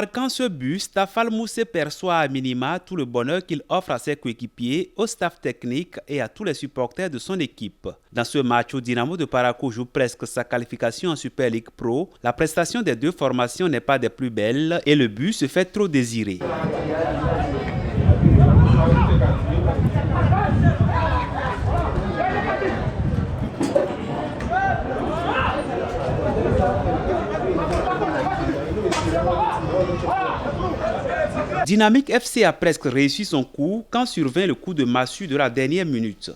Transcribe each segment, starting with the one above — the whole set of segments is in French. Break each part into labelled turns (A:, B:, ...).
A: marquant ce but, Stafal Moussé perçoit à minima tout le bonheur qu'il offre à ses coéquipiers, au staff technique et à tous les supporters de son équipe. Dans ce match où Dynamo de Parakou joue presque sa qualification en Super League Pro, la prestation des deux formations n'est pas des plus belles et le but se fait trop désirer. Dynamique FC a presque réussi son coup quand survint le coup de massue de la dernière minute.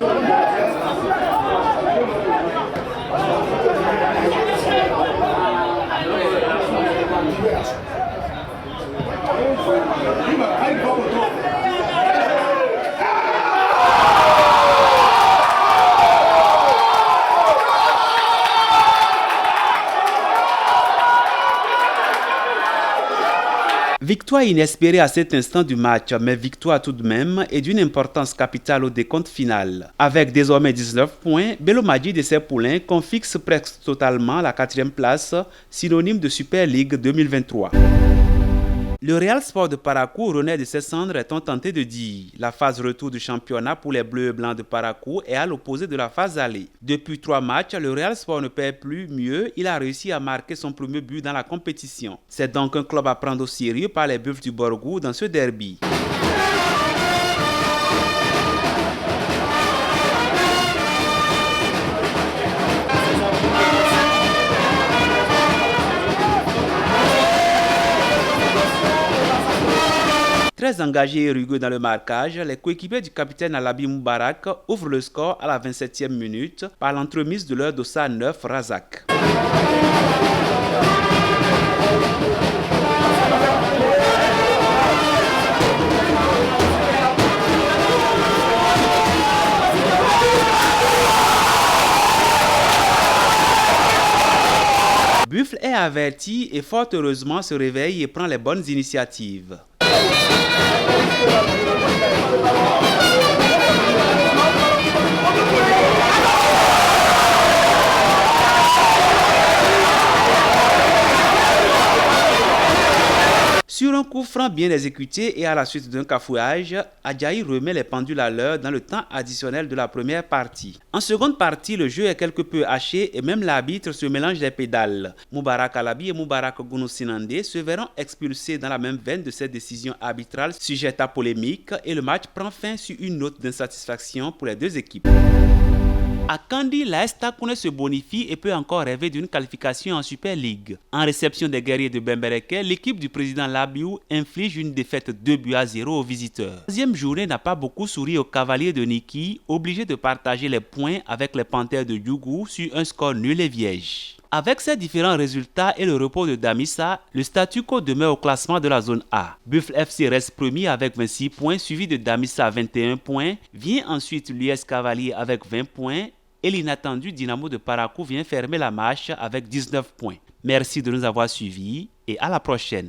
A: Victoire inespérée à cet instant du match, mais victoire tout de même et d'une importance capitale au décompte final. Avec désormais 19 points, Bello Madjid et ses poulains confixent presque totalement la 4e place, synonyme de Super League 2023. Le Real Sport de Parakou renaît de ses cendres, est-on tenté de dire. La phase retour du championnat pour les Bleus et Blancs de Parakou est à l'opposé de la phase aller. Depuis 3 matchs, le Real Sport ne perd plus, mieux, il a réussi à marquer son premier but dans la compétition. C'est donc un club à prendre au sérieux par les Buffles du Borgou dans ce derby. Très engagés et rugueux dans le marquage, les coéquipiers du capitaine Alabi Moubarak ouvrent le score à la 27e minute par l'entremise de leur dossard 9 Razak. Buffle est averti et fort heureusement se réveille et prend les bonnes initiatives. Sur un coup franc bien exécuté et à la suite d'un cafouillage, Adjaï remet les pendules à l'heure dans le temps additionnel de la première partie. En seconde partie, le jeu est quelque peu haché et même l'arbitre se mélange les pédales. Moubarak Alabi et Moubarak Gounou-Sinandé se verront expulsés dans la même veine de cette décision arbitrale sujette à polémique et le match prend fin sur une note d'insatisfaction pour les deux équipes. À Kandi, l'AS Takouné se bonifie et peut encore rêver d'une qualification en Super League. En réception des guerriers de Bembereke, l'équipe du président Labiou inflige une défaite 2-0 aux visiteurs. La deuxième journée n'a pas beaucoup souri aux cavaliers de Niki, obligés de partager les points avec les Panthères de Djougou sur un score nul et vierge. Avec ces différents résultats et le repos de Damissa, le statu quo demeure au classement de la zone A. Buffle FC reste premier avec 26 points, suivi de Damissa à 21 points. Vient ensuite l'US Cavalier avec 20 points et l'inattendu Dynamo de Parakou vient fermer la marche avec 19 points. Merci de nous avoir suivis et à la prochaine.